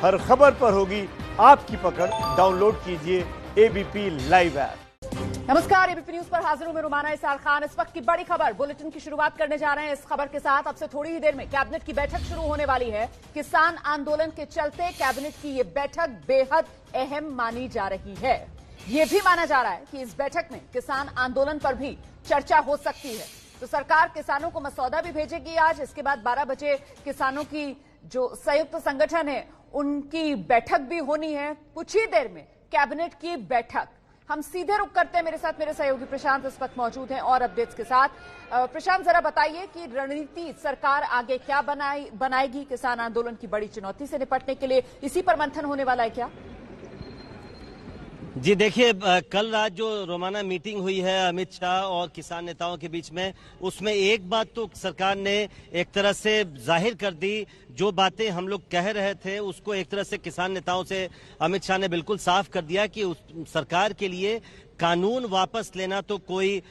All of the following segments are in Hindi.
हर खबर पर होगी आपकी पकड़। डाउनलोड कीजिए एबीपी लाइव ऐप। नमस्कार, एबीपी न्यूज पर हाजिर हूं मैं रुमाना इसार खान। इस वक्त की बड़ी खबर बुलेटिन की शुरुआत करने जा रहे हैं। इस खबर के साथ अब से थोड़ी ही देर में कैबिनेट की बैठक शुरू होने वाली है। किसान आंदोलन के चलते कैबिनेट की ये बैठक बेहद अहम मानी जा रही है। ये भी माना जा रहा है कि इस बैठक में किसान आंदोलन पर भी चर्चा हो सकती है। तो सरकार किसानों को मसौदा भी भेजेगी आज। इसके बाद 12 बजे किसानों की जो संयुक्त संगठन है उनकी बैठक भी होनी है। कुछ ही देर में कैबिनेट की बैठक। हम सीधे रुक करते हैं। मेरे साथ मेरे सहयोगी प्रशांत इस वक्त मौजूद हैं और अपडेट्स के साथ। प्रशांत, जरा बताइए कि रणनीति सरकार आगे क्या बनाएगी किसान आंदोलन की बड़ी चुनौती से निपटने के लिए। इसी पर मंथन होने वाला है क्या? जी देखिए, कल रात जो रोमाना मीटिंग हुई है अमित शाह और किसान नेताओं के बीच में, उसमें एक बात तो सरकार ने एक तरह से जाहिर कर दी। जो बातें हम लोग कह रहे थे उसको एक तरह से किसान नेताओं से अमित शाह ने बिल्कुल साफ कर दिया कि सरकार के लिए कानून वापस लेना तो कोई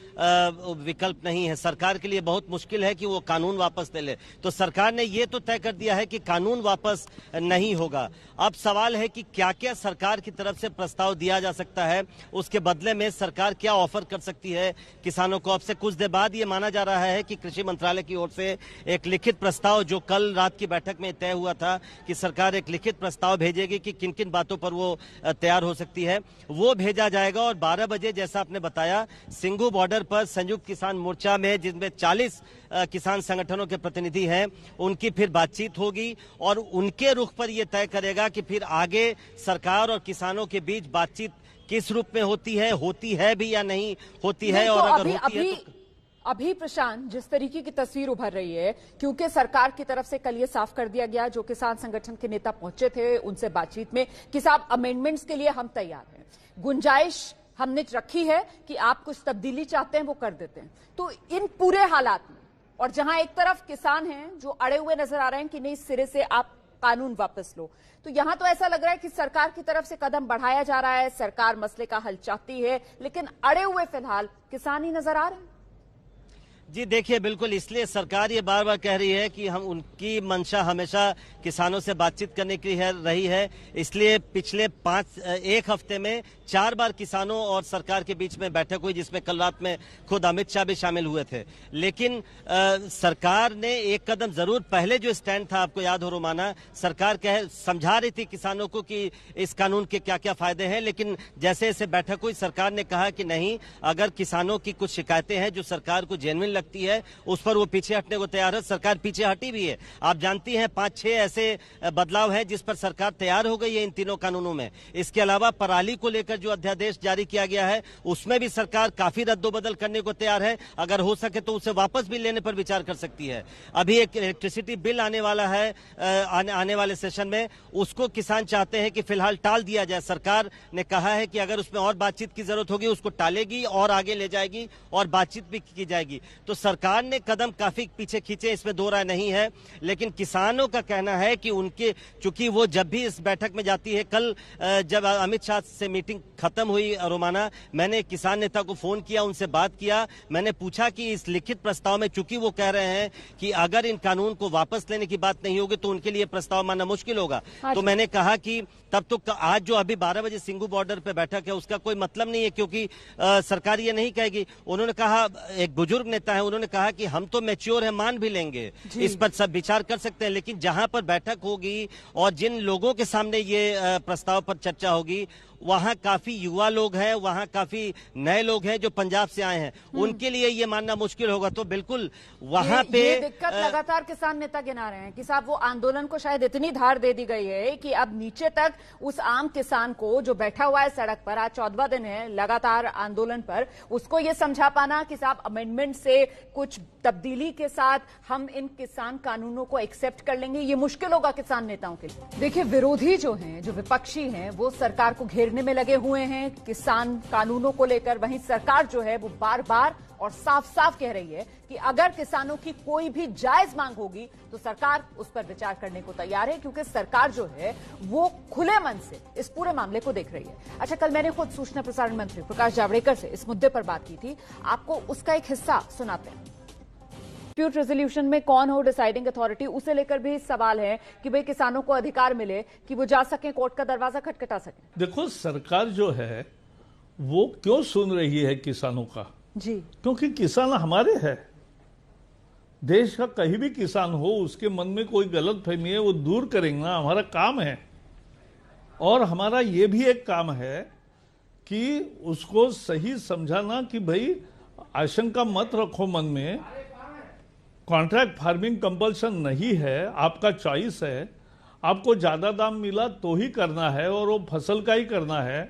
विकल्प नहीं है। सरकार के लिए बहुत मुश्किल है कि वो कानून वापस ले ले। तो सरकार ने ये तो तय कर दिया है कि कानून वापस नहीं होगा। अब सवाल है कि क्या क्या सरकार की तरफ से प्रस्ताव दिया जा सकता है, उसके बदले में सरकार क्या ऑफर कर सकती है किसानों को। अब से कुछ देर बाद ये माना जा रहा है कि कृषि मंत्रालय की ओर से एक लिखित प्रस्ताव, जो कल रात की बैठक में तय हुआ था कि सरकार एक लिखित प्रस्ताव भेजेगी कि किन किन बातों पर वो तैयार हो सकती है, वो भेजा जाएगा। और 12 बजे जैसा आपने बताया, सिंघू बॉर्डर पर संयुक्त किसान मोर्चा में, जिसमें 40 किसान संगठनों के प्रतिनिधि हैं, उनकी फिर बातचीत होगी और उनके रुख पर यह तय करेगा कि फिर आगे सरकार और किसानों के बीच बातचीत किस रूप में होती है भी या नहीं होती है। और अगर होती है तो अभी प्रशांत, जिस तरीके की तस्वीर उभर रही है, क्योंकि सरकार की तरफ से कल ये साफ कर दिया गया, जो किसान संगठन के नेता पहुंचे थे उनसे बातचीत में, कि साहब अमेंडमेंट्स के लिए हम तैयार हैं, गुंजाइश हमने रखी है कि आप कुछ तब्दीली चाहते हैं वो कर देते हैं। तो इन पूरे हालात में, और जहां एक तरफ किसान हैं जो अड़े हुए नजर आ रहे हैं कि नहीं, सिरे से आप कानून वापस लो, तो यहां तो ऐसा लग रहा है कि सरकार की तरफ से कदम बढ़ाया जा रहा है, सरकार मसले का हल चाहती है, लेकिन अड़े हुए फिलहाल किसान ही नजर आ रहे हैं। जी देखिए, बिल्कुल, इसलिए सरकार ये बार बार कह रही है कि हम उनकी मंशा हमेशा किसानों से बातचीत करने की रही है। इसलिए पिछले 1 हफ्ते में 4 बार किसानों और सरकार के बीच में बैठक हुई, जिसमें कल रात में खुद अमित शाह भी शामिल हुए थे। लेकिन सरकार ने एक कदम जरूर पहले, जो स्टैंड था आपको याद हो रोमाना, सरकार समझा रही थी किसानों को कि इस कानून के क्या क्या फायदे हैं। लेकिन जैसे जैसे बैठक हुई, सरकार ने कहा कि नहीं, अगर किसानों की कुछ शिकायतें हैं जो सरकार को जेन्युइन लगती है, उस पर वो पीछे हटने को तैयार है। सरकार पीछे हटी भी है। आप जानती हैं 5-6 ऐसे बदलाव हैं जिस पर सरकार तैयार हो गई है इन तीनों कानूनों में। इसके अलावा पराली को लेकर जो अध्यादेश जारी किया गया है, उसमें भी सरकार काफी रद्दोबदल करने को तैयार है। अगर हो सके तो उसे वापस भी लेने पर विचार कर सकती है। अभी एक इलेक्ट्रिसिटी बिल आने वाला है आने वाले सेशन में, उसको किसान चाहते हैं कि फिलहाल टाल दिया जाए। सरकार ने कहा है कि अगर उसमें और बातचीत की जरूरत होगी उसको टालेगी और आगे ले जाएगी और बातचीत भी की जाएगी। तो सरकार ने कदम काफी पीछे खींचे, इसमें दो राय नहीं है। लेकिन किसानों का कहना है कि उनके, चूंकि वो जब भी इस बैठक में जाती है, कल जब अमित शाह से मीटिंग खत्म हुई रोमाना, मैंने किसान नेता को फोन किया, उनसे बात किया, मैंने पूछा कि इस लिखित प्रस्ताव में, चूंकि वो कह रहे हैं कि अगर इन कानून को वापस लेने की बात नहीं होगी तो उनके लिए प्रस्ताव मानना मुश्किल होगा। तो मैंने कहा कि तब तो आज जो अभी 12 बजे सिंघू बॉर्डर पे बैठक है उसका कोई मतलब नहीं है, क्योंकि सरकार ये नहीं कहेगी। उन्होंने कहा, एक बुजुर्ग नेता है, उन्होंने कहा कि हम तो मैच्योर है, मान भी लेंगे, इस पर सब विचार कर सकते हैं, लेकिन जहां पर बैठक होगी और जिन लोगों के सामने ये प्रस्ताव पर चर्चा होगी, वहां काफी युवा लोग हैं, वहां काफी नए लोग हैं जो पंजाब से आए हैं, उनके लिए ये मानना मुश्किल होगा। तो बिल्कुल वहां पे ये दिक्कत लगातार किसान नेता गिना रहे हैं कि साहब वो आंदोलन को शायद इतनी धार दे दी गई है कि अब नीचे तक उस आम किसान को जो बैठा हुआ है सड़क पर, आज 14वां दिन है लगातार आंदोलन पर, उसको ये समझा पाना कि साहब अमेंडमेंट से कुछ तब्दीली के साथ हम इन किसान कानूनों को एक्सेप्ट कर लेंगे, ये मुश्किल होगा किसान नेताओं के लिए। देखिए, विरोधी जो हैं, जो विपक्षी हैं, वो सरकार को घेरने में लगे हुए हैं किसान कानूनों को लेकर। वहीं सरकार जो है वो बार बार और साफ साफ कह रही है कि अगर किसानों की कोई भी जायज मांग होगी तो सरकार उस पर विचार करने को तैयार है, क्योंकि सरकार जो है वो खुले मन से इस पूरे मामले को देख रही है। अच्छा, कल मैंने खुद सूचना प्रसारण मंत्री प्रकाश जावड़ेकर से इस मुद्दे पर बात की थी, आपको उसका एक हिस्सा सुनाते हैं। डिस्प्यूट रेजोल्यूशन में कौन हो डिसाइडिंग अथॉरिटी, उसे लेकर भी सवाल है कि भाई किसानों को अधिकार मिले कि वो जा सके कोर्ट का दरवाजा खटखटा सके। देखो, सरकार जो है वो क्यों सुन रही है किसानों का? जी, क्योंकि किसान हमारे हैं। देश का कहीं भी किसान हो, उसके मन में कोई गलत फहमी है वो दूर करेंगे ना, हमारा काम है। और हमारा ये भी एक काम है कि उसको सही समझाना कि भाई आशंका मत रखो मन में, कॉन्ट्रैक्ट फार्मिंग कंपल्सन नहीं है, आपका चॉइस है। आपको ज्यादा दाम मिला तो ही करना है और वो फसल का ही करना है,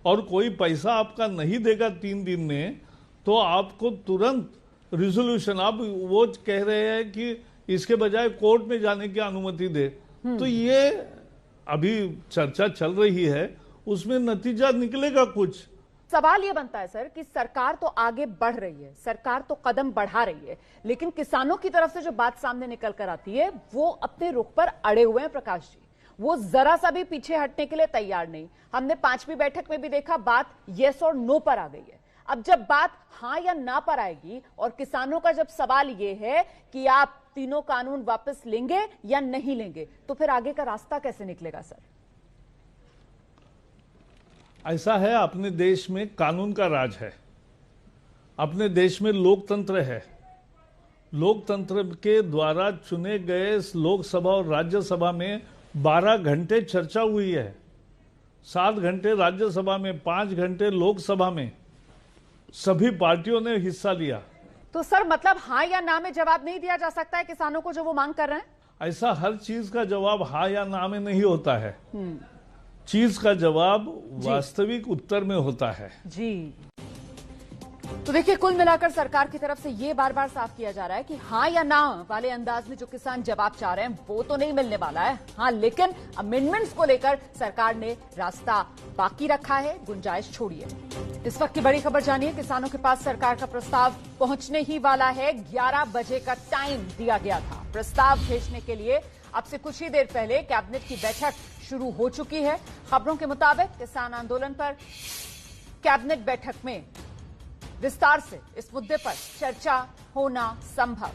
और कोई पैसा आपका नहीं देगा 3 दिन में तो आपको तुरंत रिजोल्यूशन, आप वो कह रहे हैं कि इसके बजाय कोर्ट में जाने की अनुमति दे। तो ये अभी चर्चा चल रही है, उसमें नतीजा निकलेगा कुछ। सवाल ये बनता है सर कि सरकार तो आगे बढ़ रही है, सरकार तो कदम बढ़ा रही है, लेकिन किसानों की तरफ से जो बात सामने निकल कर आती है वो अपने रुख पर अड़े हुए हैं। प्रकाश जी, वो जरा सा भी पीछे हटने के लिए तैयार नहीं। हमने 5वीं बैठक में भी देखा, बात यस और नो पर आ गई है। अब जब बात हां या ना पर आएगी और किसानों का जब सवाल ये है कि आप तीनों कानून वापस लेंगे या नहीं लेंगे, तो फिर आगे का रास्ता कैसे निकलेगा सर? ऐसा है, अपने देश में कानून का राज है, अपने देश में लोकतंत्र है। लोकतंत्र के द्वारा चुने गए लोकसभा और राज्यसभा में 12 घंटे चर्चा हुई है, 7 घंटे राज्यसभा में, 5 घंटे लोकसभा में, सभी पार्टियों ने हिस्सा लिया। तो सर मतलब हां या ना में जवाब नहीं दिया जा सकता है किसानों को जो वो मांग कर रहे हैं? ऐसा हर चीज का जवाब हाँ या ना में नहीं होता है। चीज का जवाब वास्तविक उत्तर में होता है। जी, तो देखिए, कुल मिलाकर सरकार की तरफ से ये बार बार साफ किया जा रहा है कि हाँ या ना वाले अंदाज में जो किसान जवाब चाह रहे हैं वो तो नहीं मिलने वाला है। हाँ, लेकिन अमेंडमेंट्स को लेकर सरकार ने रास्ता बाकी रखा है, गुंजाइश छोड़िए। इस वक्त की बड़ी खबर जानिए, किसानों के पास सरकार का प्रस्ताव पहुंचने ही वाला है। 11 बजे का टाइम दिया गया था प्रस्ताव भेजने के लिए। अब से कुछ ही देर पहले कैबिनेट की बैठक शुरू हो चुकी है। खबरों के मुताबिक किसान आंदोलन पर कैबिनेट बैठक में विस्तार से इस मुद्दे पर चर्चा होना संभव।